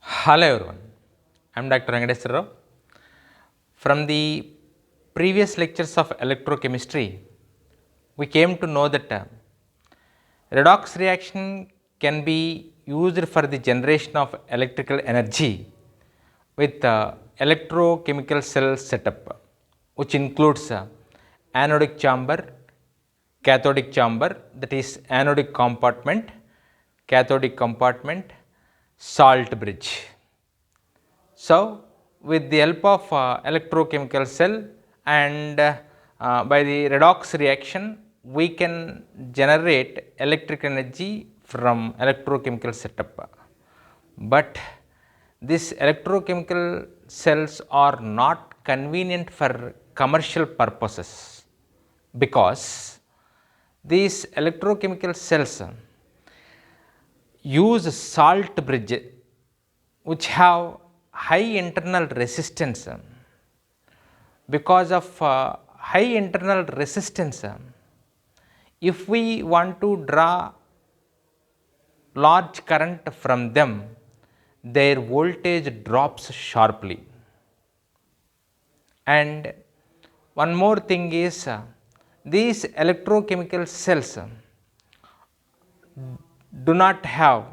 Hello everyone, I am Dr. VRAO. From the previous lectures of electrochemistry, we came to know that redox reaction can be used for the generation of electrical energy with electrochemical cell setup, which includes anodic chamber, cathodic chamber, that is anodic compartment, cathodic compartment, salt bridge. So, with the help of electrochemical cell and by the redox reaction, we can generate electric energy from electrochemical setup. But these electrochemical cells are not convenient for commercial purposes because these electrochemical cells use salt bridge which have high internal resistance. Because of high internal resistance, if we want to draw large current from them, their voltage drops sharply. And one more thing is these electrochemical cells do not have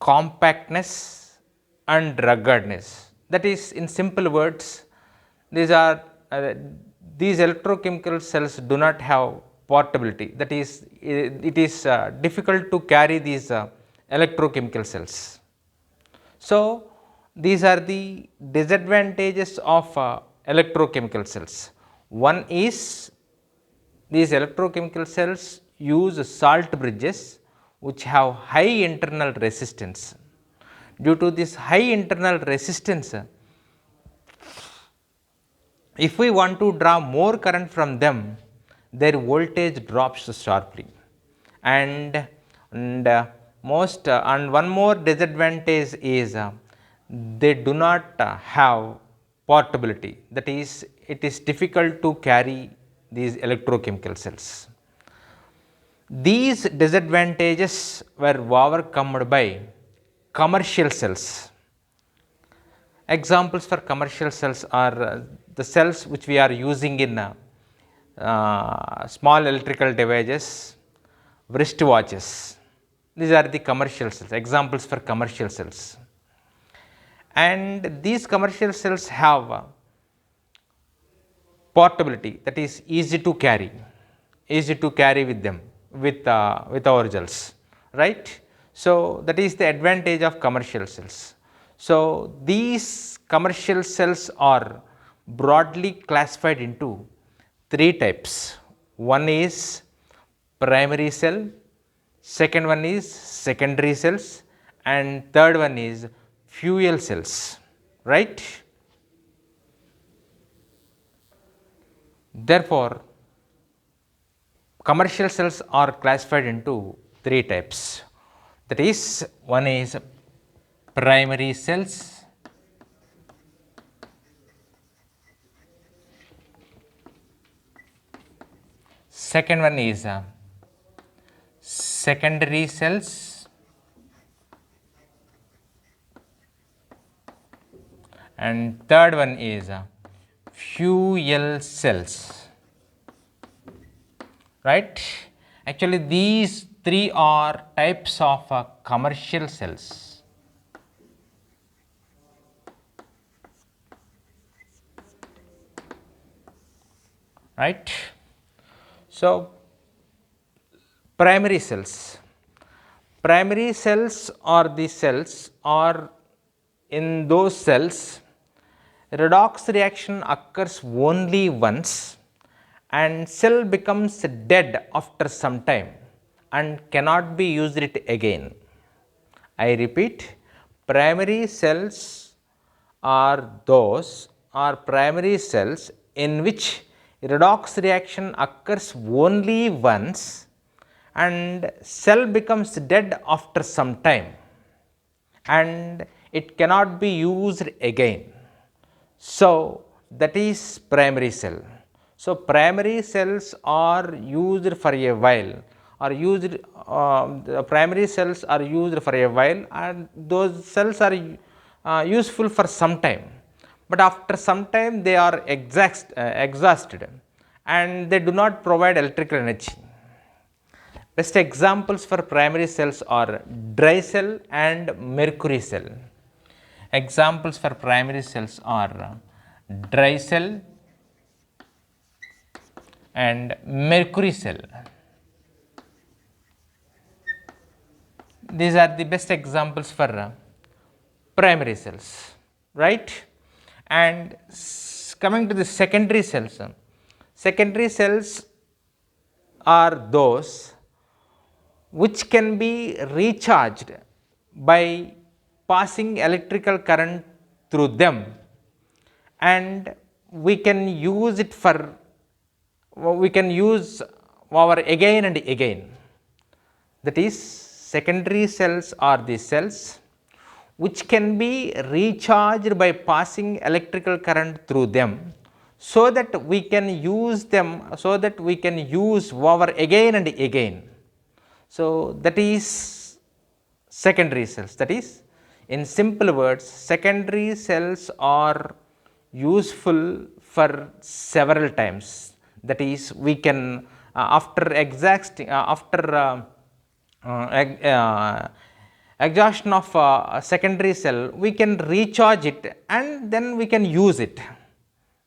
compactness and ruggedness. That is, in simple words, these electrochemical cells do not have portability. That is, it is difficult to carry these electrochemical cells. So, these are the disadvantages of electrochemical cells. One is these electrochemical cells use salt bridges which have high internal resistance. Due to this high internal resistance, if we want to draw more current from them, their voltage drops sharply. And one more disadvantage is they do not have portability. That is, it is difficult to carry these electrochemical cells. These disadvantages were overcome by commercial cells. Examples for commercial cells are the cells which we are using in small electrical devices, wristwatches. These are the commercial cells, examples for commercial cells. And these commercial cells have portability, that is easy to carry with them, with our gels, right. So, that is the advantage of commercial cells. So, these commercial cells are broadly classified into three types. One is primary cell, second one is secondary cells, and third one is fuel cells, right. Therefore, commercial cells are classified into three types. That is, one is primary cells, second one is secondary cells, and third one is fuel cells, right. Actually, these three are types of commercial cells. Right. So, primary cells. Primary cells are the cells, or in those cells redox reaction occurs only once and cell becomes dead after some time and cannot be used it again. I repeat, primary cells are primary cells in which redox reaction occurs only once and cell becomes dead after some time and it cannot be used again. So, that is primary cell. So, primary cells are used for a while are used, the primary cells are used for a while, and those cells are useful for some time, but after some time they are exhausted and they do not provide electrical energy. Best examples for primary cells are dry cell and mercury cell. Examples for primary cells are dry cell and mercury cell. These are the best examples for primary cells, right? And coming to the secondary cells are those which can be recharged by passing electrical current through them, and we can use it for, we can use our again and again. That is, secondary cells are the cells which can be recharged by passing electrical current through them, so that we can use them, so that we can use our again and again. So that is secondary cells. That is, in simple words, secondary cells are useful for several times. That is, we can after exhaustion of a secondary cell, we can recharge it and then we can use it,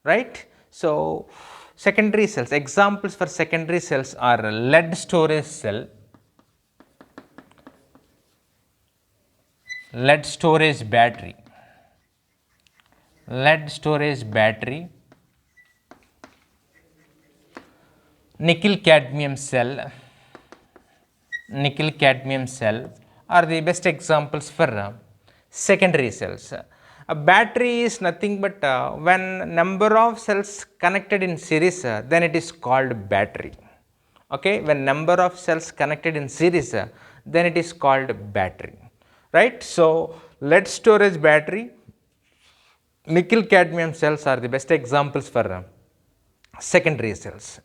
right? So secondary cells, examples for secondary cells are lead storage cell, lead storage battery, nickel cadmium cell are the best examples for secondary cells. A battery is nothing but when number of cells connected in series, then it is called battery. Okay, when number of cells connected in series, then it is called battery, right? So lead storage battery, nickel cadmium cells are the best examples for secondary cells.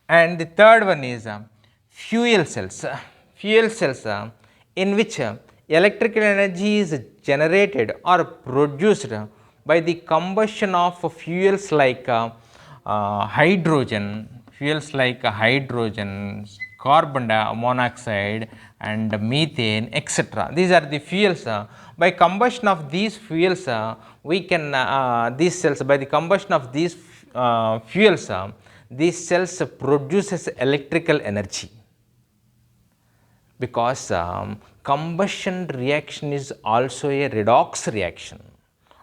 And the third one is fuel cells. Fuel cells in which electrical energy is generated or produced by the combustion of fuels like hydrogen, carbon monoxide and methane, etc. These are the fuels. By combustion of these fuels, we can these cells, by the combustion of these fuels, these cells produces electrical energy, because combustion reaction is also a redox reaction.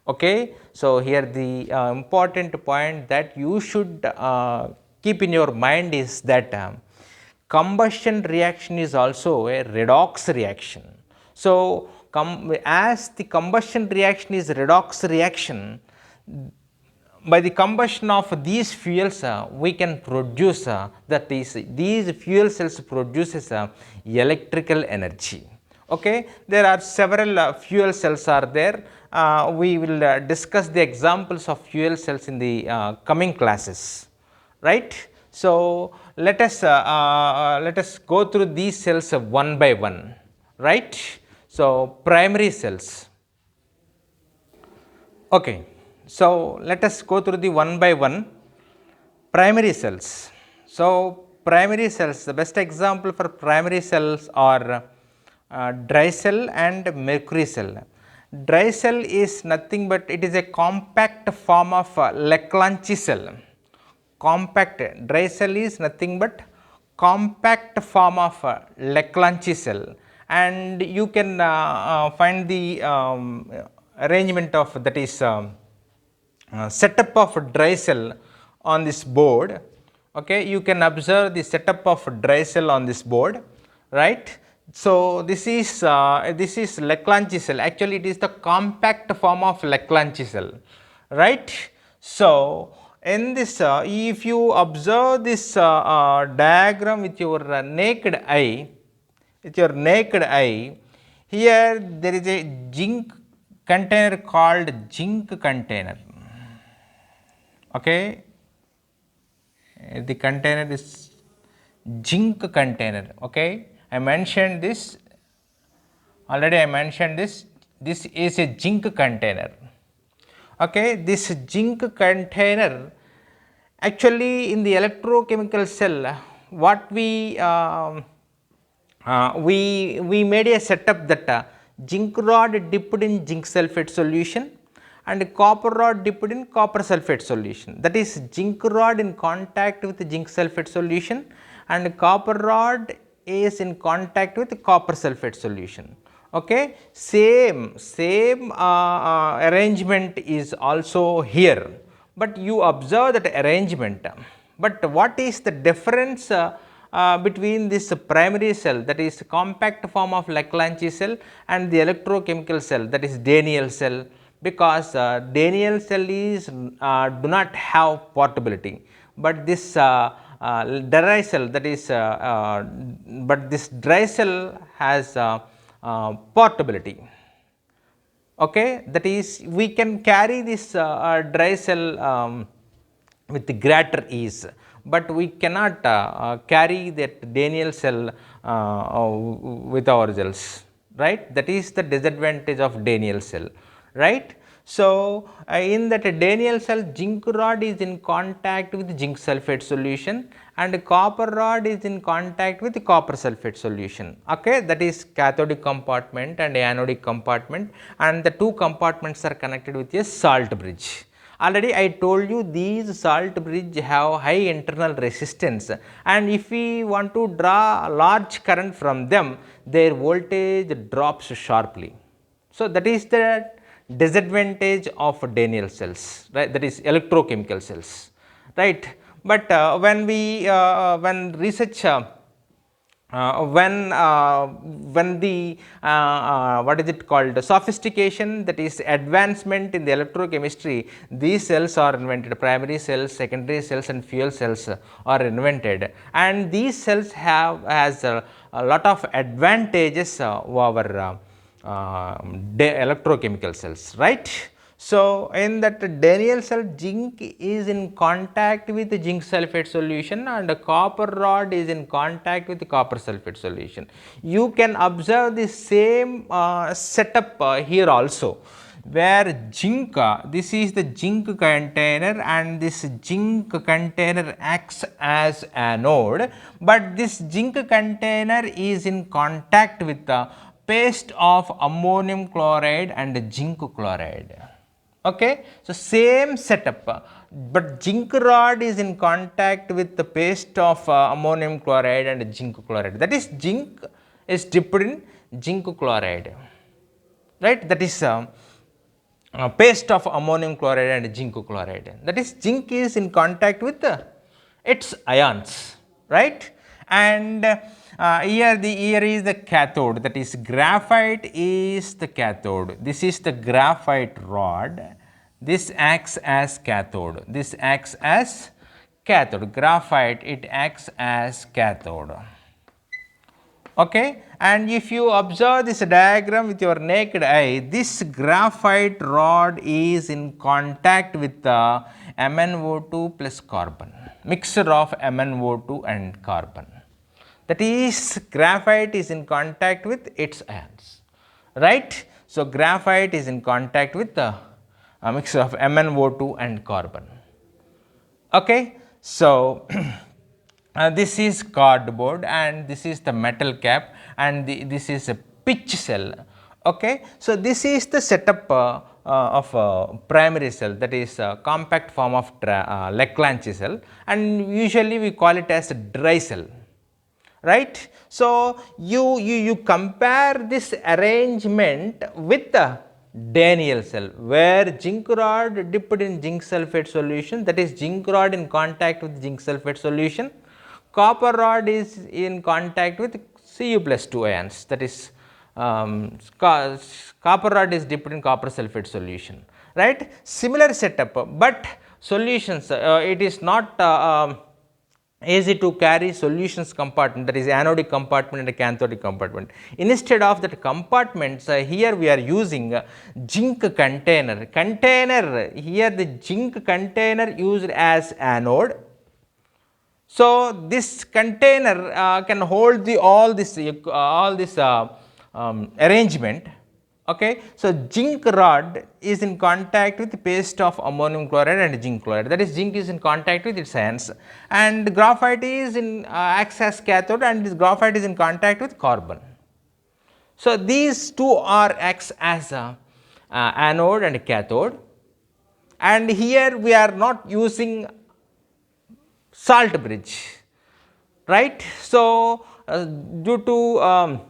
Okay, so here the important point that you should keep in your mind is that combustion reaction is also a redox reaction. So as the combustion reaction is redox reaction, by the combustion of these fuels, we can produce, that is, these fuel cells produces electrical energy. Okay, there are several fuel cells are there. We will discuss the examples of fuel cells in the coming classes, right? So let us go through these cells one by one, right? So primary cells. Okay. So let us go through the one by one. Primary cells. So primary cells, the best example for primary cells are dry cell and mercury cell. Dry cell is nothing but it is a compact form of Leclanche cell. Dry cell is nothing but compact form of Leclanche cell, and you can find the arrangement of, that is, setup of dry cell on this board. Okay, you can observe the setup of dry cell on this board, right? So this is Leclanche cell. Actually, it is the compact form of Leclanche cell, right? So in this, if you observe this diagram with your naked eye, here there is a zinc container called zinc container. Okay, the container is zinc container. Okay, I mentioned this already. I mentioned this. This is a zinc container. Okay, this zinc container, actually in the electrochemical cell, what we made a setup that zinc rod dipped in zinc sulphate solution and copper rod dipped in copper sulphate solution. That is, zinc rod in contact with zinc sulphate solution and copper rod is in contact with copper sulphate solution. Okay, same arrangement is also here, but you observe that arrangement. But what is the difference between this primary cell, that is compact form of Leclanche cell, and the electrochemical cell, that is Daniell cell? Because Daniell cell is do not have portability, but this dry cell, that is but this dry cell has portability. Okay, that is, we can carry this dry cell with greater ease, but we cannot carry that Daniell cell with our cells, right? That is the disadvantage of Daniell cell, right? So, in that Daniell cell, zinc rod is in contact with zinc sulphate solution and copper rod is in contact with copper sulphate solution. Okay, that is cathodic compartment and anodic compartment, and the two compartments are connected with a salt bridge. Already I told you these salt bridge have high internal resistance, and if we want to draw large current from them, their voltage drops sharply. So, that is the disadvantage of Daniell cells, right? That is electrochemical cells, right? But when research when the what is it called, sophistication, that is advancement in the electrochemistry, these cells are invented. Primary cells, secondary cells and fuel cells are invented, and these cells has a lot of advantages over electrochemical cells, right? So, in that Daniell cell, zinc is in contact with the zinc sulphate solution and the copper rod is in contact with the copper sulphate solution. You can observe the same setup here also, where zinc, this is the zinc container and this zinc container acts as anode, but this zinc container is in contact with the paste of ammonium chloride and zinc chloride. Okay, so same setup, but zinc rod is in contact with the paste of ammonium chloride and zinc chloride. That is, zinc is dipped in zinc chloride, right? That is paste of ammonium chloride and zinc chloride. That is, zinc is in contact with its ions, right? And here is the cathode, that is graphite is the cathode. This is the graphite rod. This acts as cathode. This acts as cathode. Graphite, it acts as cathode. Okay, and if you observe this diagram with your naked eye, this graphite rod is in contact with the MnO2 plus carbon, mixture of MnO2 and carbon. That is, graphite is in contact with its ions, right? So, graphite is in contact with the mixture of MnO2 and carbon. Okay, so this is cardboard and this is the metal cap and this is a pitch cell. Okay, so this is the setup of primary cell, that is compact form of Leclanche cell, and usually we call it as a dry cell, right? So, you compare this arrangement with the Daniell cell, where zinc rod dipped in zinc sulphate solution, that is zinc rod in contact with zinc sulphate solution, copper rod is in contact with Cu plus 2 ions, that is copper rod is dipped in copper sulphate solution, right? Similar setup, but solutions, it is not easy to carry solutions compartment, that is anodic compartment and cathodic compartment. Instead of that compartments, here we are using zinc container. Here the zinc container used as anode. So this container can hold the all this arrangement. Okay, so zinc rod is in contact with paste of ammonium chloride and zinc chloride, that is zinc is in contact with its ions, and graphite is in acts as cathode, and this graphite is in contact with carbon. So these two are acts as a anode and cathode, and here we are not using salt bridge, right. So due to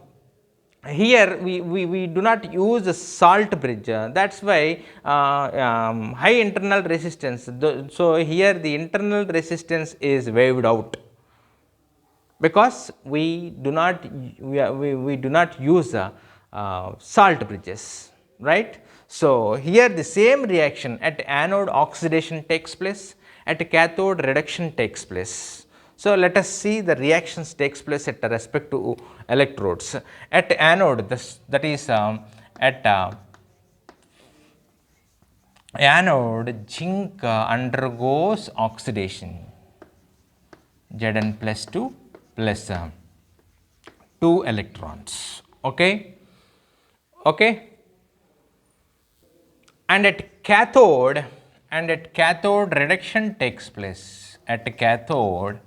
here we do not use a salt bridge, that is why high internal resistance. So here the internal resistance is waived out, because we do not use salt bridges, right. So here the same reaction at anode oxidation takes place, at cathode reduction takes place. So let us see the reactions takes place at respect to electrodes. At anode, that is at anode, zinc undergoes oxidation, Zn plus 2 plus 2 electrons. Okay. Okay. And at cathode reduction takes place. At cathode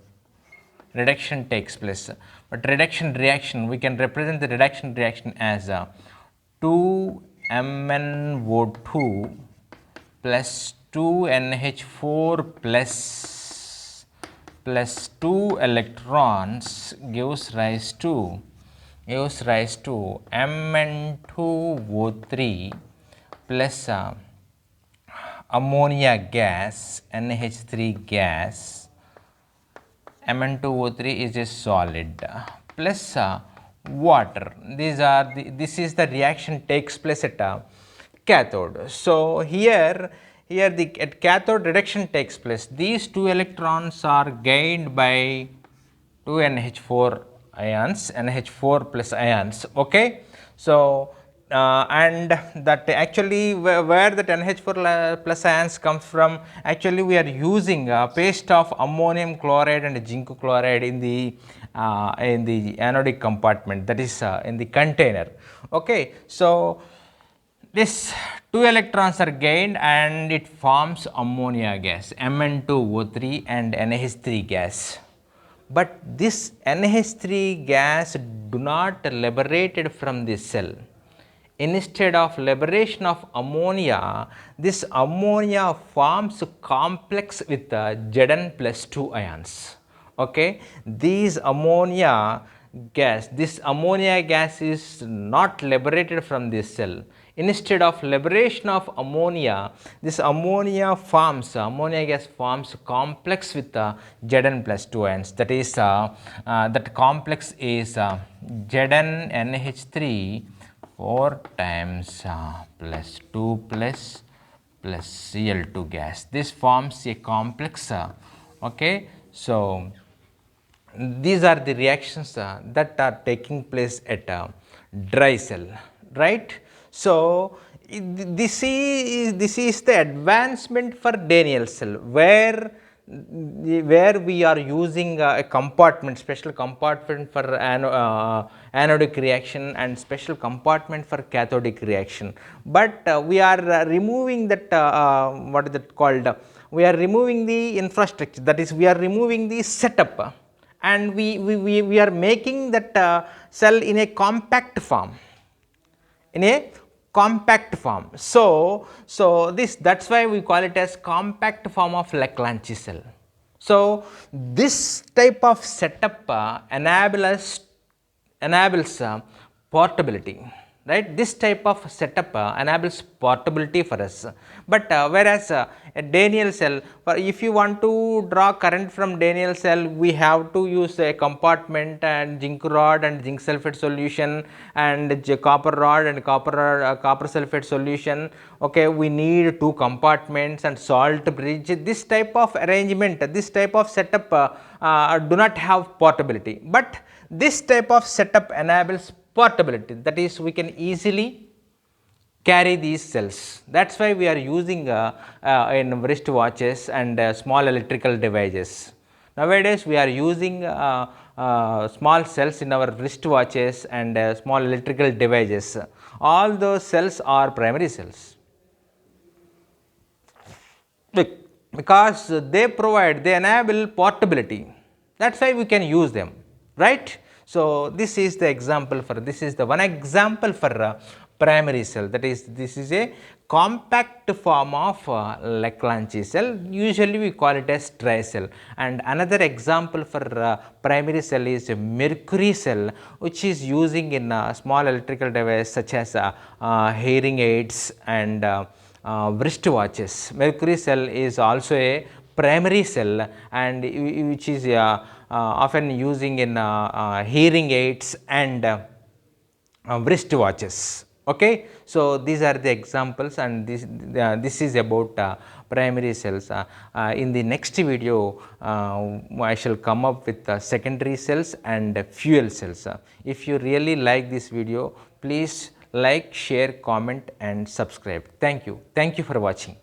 reduction takes place, but reduction reaction, we can represent the reduction reaction as 2 MnO2 plus 2 NH4 plus 2 electrons gives rise to Mn2O3 plus ammonia gas, NH3 gas. Mn2O3 is a solid plus water. This is the reaction takes place at cathode. So here the at cathode reduction takes place. These 2 electrons are gained by 2 NH4 ions, NH4 plus ions. Okay. So and that actually where that NH4 plus ions comes from, actually we are using a paste of ammonium chloride and zinc chloride in the anodic compartment, that is in the container. Okay. So this 2 electrons are gained and it forms ammonia gas, Mn2O3 and NH3 gas. But this NH3 gas do not liberated from this cell. Instead of liberation of ammonia, this ammonia forms a complex with Zn plus 2 ions. Okay. This ammonia gas is not liberated from this cell. Instead of liberation of ammonia, this ammonia gas forms complex with Zn plus 2 ions, that is that complex is Zn NH3 4 times plus 2 plus Cl2 gas. This forms a complex. Okay. So these are the reactions that are taking place at a dry cell, right. So this is the advancement for Daniell cell, where we are using a compartment, special compartment for anodic reaction and special compartment for cathodic reaction. But we are removing that what is that called, we are removing the infrastructure, that is we are removing the setup, and we are making that cell in a compact form, So that's why we call it as compact form of Leclanche cell. So this type of setup enables portability, right. This type of setup enables portability for us. But whereas a Daniell cell, if you want to draw current from Daniell cell, we have to use a compartment and zinc rod and zinc sulphate solution and copper rod and copper sulphate solution. Okay, we need 2 compartments and salt bridge. This type of arrangement, this type of setup do not have portability, but this type of setup enables portability, that is we can easily carry these cells. That is why we are using in wrist watches and small electrical devices. Nowadays we are using small cells in our wristwatches and small electrical devices. All those cells are primary cells because they enable portability. That's why we can use them, right? So this is the example for, this is the one example for primary cell, that is, this is a compact form of Leclanche cell. Usually we call it as dry cell. And another example for primary cell is a mercury cell, which is using in small electrical device such as hearing aids and wristwatches. Mercury cell is also a primary cell, and which is often using in hearing aids and wristwatches. Okay, so these are the examples, and this is about primary cells. In the next video, I shall come up with secondary cells and fuel cells. If you really like this video, please like, share, comment and subscribe. Thank you for watching.